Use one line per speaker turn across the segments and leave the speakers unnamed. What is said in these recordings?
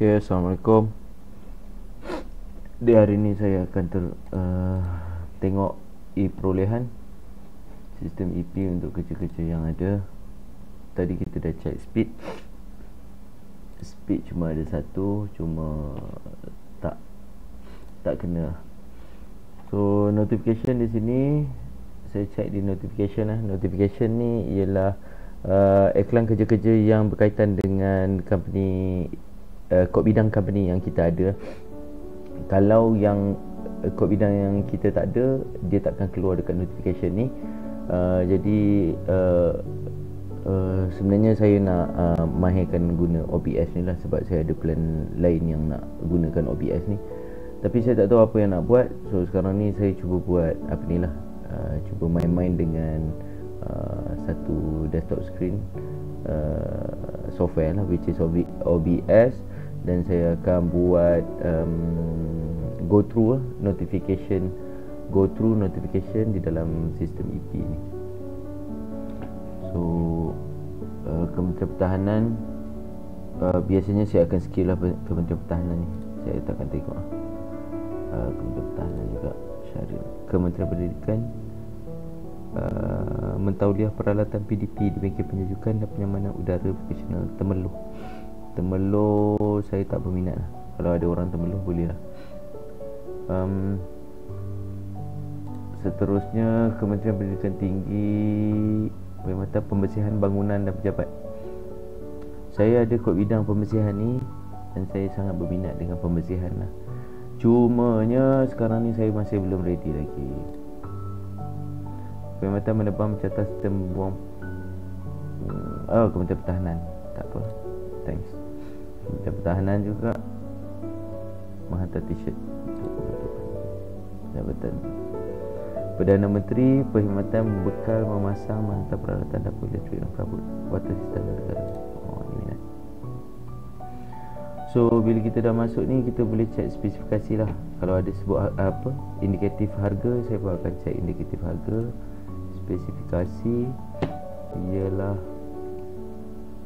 Okay, Assalamualaikum. Di hari ini saya akan tengok perolehan sistem EP untuk kerja-kerja yang ada. Tadi kita dah check speed cuma ada satu, cuma tak kena. So notification di sini saya check di notification ni ialah iklan kerja-kerja yang berkaitan dengan company, kod bidang company yang kita ada. Kalau yang kod bidang yang kita tak ada, dia takkan keluar dekat notification ni. Jadi sebenarnya saya nak mahirkan guna OBS ni lah, sebab saya ada plan lain yang nak gunakan OBS ni. Tapi saya tak tahu apa yang nak buat. So sekarang ni saya cuba buat apa ni lah, cuba main-main dengan satu desktop screen software lah, which is OBS. Dan saya akan buat go through notification di dalam sistem EP ni. So Kementerian Pertahanan, biasanya saya akan skip lah Kementerian Pertahanan ni, saya takkan tengok lah. Kementerian Pertahanan juga, Syariah, Kementerian Pendidikan, mentauliah peralatan PDP di bengkel penjujukan dan penyamanan udara profesional Temerloh saya tak berminat lah. Kalau ada orang Temerloh boleh lah. Seterusnya Kementerian Pendidikan Tinggi, Perkhidmatan Pembersihan Bangunan dan Pejabat. Saya ada kod bidang pembersihan ni dan saya sangat berminat dengan pembersihan lah. Cumanya sekarang ni saya masih belum ready lagi. Perkhidmatan Menebang Mencatat Sistem Buang Kementerian Pertahanan, tak apa, thanks. Kementerian Pertahanan juga menghantar t-shirt untuk jabatan. Perdana Menteri Perkhidmatan Bekal Memasang Menghantar Peralatan Dapur Elektrik dan Perabot Water Sistem Negara. Ni minat. So bila kita dah masuk ni, kita boleh check spesifikasi lah. Kalau ada sebut indikatif harga, saya pun akan check indikatif harga. Spesifikasi ialah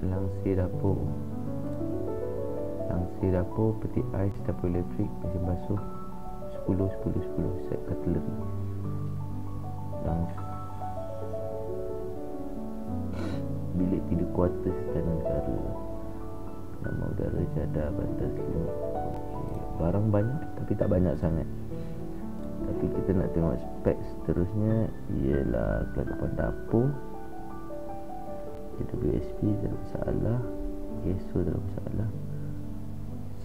langsir dapur, peti ais, dapur elektrik, mesin basuh 10 set cutlery. Bilik tidur kuartus Istana Negara, nama udara jadah, bantal selimut. Barang banyak tapi tak banyak sangat. Tapi kita nak tengok spek seterusnya ialah kelengkapan dapur. WSP tak ada masalah, GESO tak ada masalah.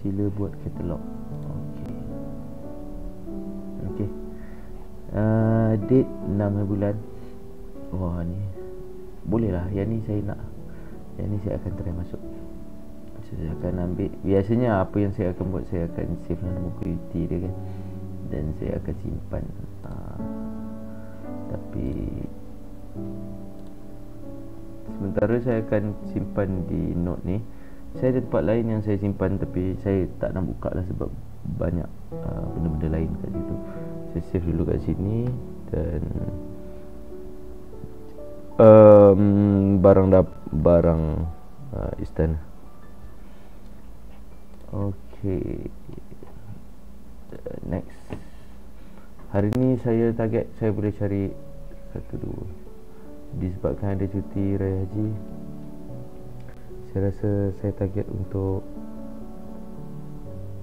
Sila buat katalog. Okey. Date 6 bulan. Wah ni boleh lah. Yang ni saya nak, yang ni saya akan try masuk. Saya akan ambil, biasanya apa yang saya akan buat, saya akan save nombor QT dia kan, dan saya akan simpan. Tapi sementara saya akan simpan di note ni. Saya ada tempat lain yang saya simpan, tapi saya tak nak buka lah sebab banyak benda-benda lain kat situ. Saya save dulu kat sini. Dan barang istana. Okay, next. Hari ni saya target saya boleh cari 1, 2. Disebabkan ada cuti raya haji, saya rasa saya target untuk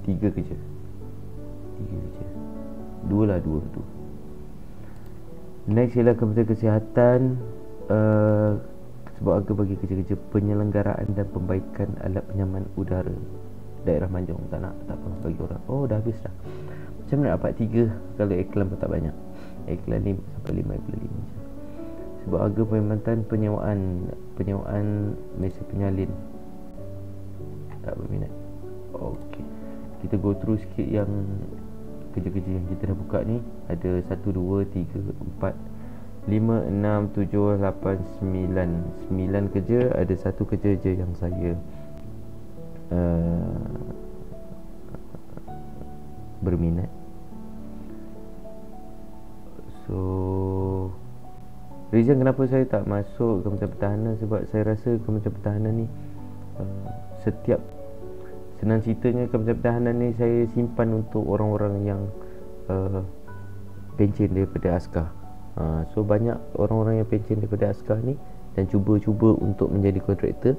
3 kerja. 2 lah. Next ialah Kementerian Kesihatan. Sebab harga bagi kerja-kerja penyelenggaraan dan pembaikan alat penyaman udara daerah Manjung. Tak apa, bagi orang. Dah habis dah. Macam mana dapat 3 kalau iklan pun tak banyak. Iklan ni sampai 5 je. Sebab harga perkhidmatan penyewaan mesin penyalin, tak berminat. Okey, kita go through sikit yang kerja-kerja yang kita dah buka ni. Ada 1, 2, 3, 4, 5, 6, 7, 8, 9 kerja. Ada 1 kerja je yang saya berminat. So reason kenapa saya tak masuk Kementerian Pertahanan, sebab saya rasa Kementerian Pertahanan ni senang ceritanya Kementerian Pertahanan ni saya simpan untuk orang-orang yang pencen daripada askar. So banyak orang-orang yang pencen daripada askar ni dan cuba-cuba untuk menjadi kontraktor,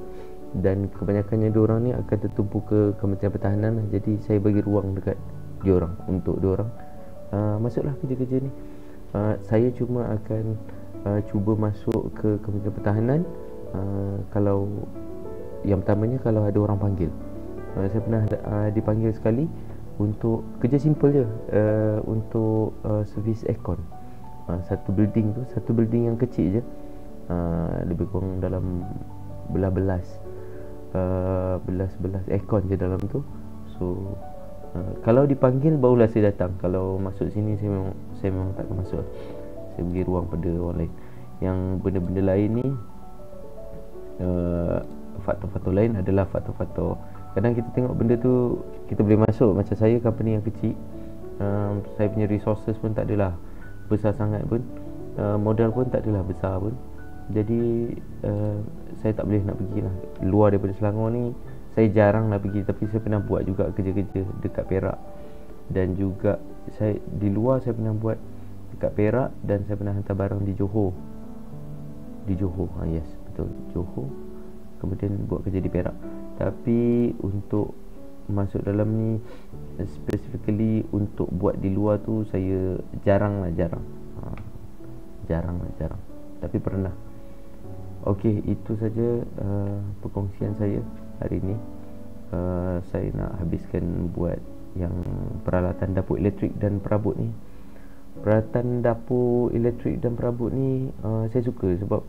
dan kebanyakannya diorang ni akan tertumpu ke Kementerian Pertahanan lah. Jadi saya bagi ruang dekat diorang untuk diorang masuklah kerja-kerja ni. Saya cuma akan cuba masuk ke Kementerian Pertahanan kalau yang pertamanya kalau ada orang panggil. Saya pernah dipanggil sekali untuk kerja simple je, untuk servis aircon. Satu building yang kecil je, lebih kurang dalam belas aircon je dalam tu. So kalau dipanggil barulah saya datang. Kalau masuk sini saya memang tak akan masuk. Saya bagi ruang pada orang lain. Yang benda-benda lain ni, faktor-faktor lain adalah faktor-faktor, kadang kita tengok benda tu kita boleh masuk. Macam saya, company yang kecil, saya punya resources pun tak adalah besar sangat pun, modal pun tak adalah besar pun. Jadi saya tak boleh nak pergi lah luar daripada Selangor ni. Saya jarang nak pergi, tapi saya pernah buat juga kerja-kerja dekat Perak. Dan juga saya di luar, saya pernah buat dekat Perak, dan saya pernah hantar barang di Johor. Yes, betul, Johor. Kemudian buat kerja di Perak. Tapi untuk masuk dalam ni, specifically untuk buat di luar tu, saya jarang. Tapi pernah. Okey, itu saja perkongsian saya hari ni. Saya nak habiskan buat yang peralatan dapur elektrik dan perabot ni. Peralatan dapur elektrik dan perabot ni saya suka sebab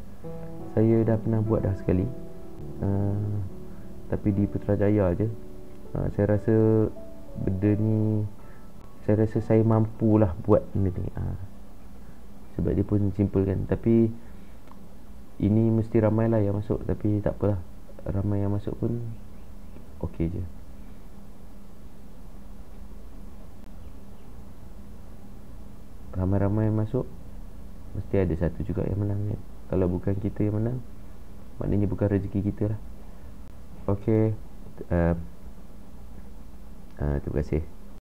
saya dah pernah buat dah sekali, tapi di Putrajaya je. Saya rasa benda ni, saya rasa saya mampulah buat benda ni, sebab dia pun simple kan. Tapi ini mesti ramai lah yang masuk, tapi tak apalah, ramai yang masuk pun okey je. Ramai-ramai yang masuk, mesti ada satu juga yang menang kan? Kalau bukan kita yang menang, maknanya bukan rezeki kita lah. Okey, terima kasih.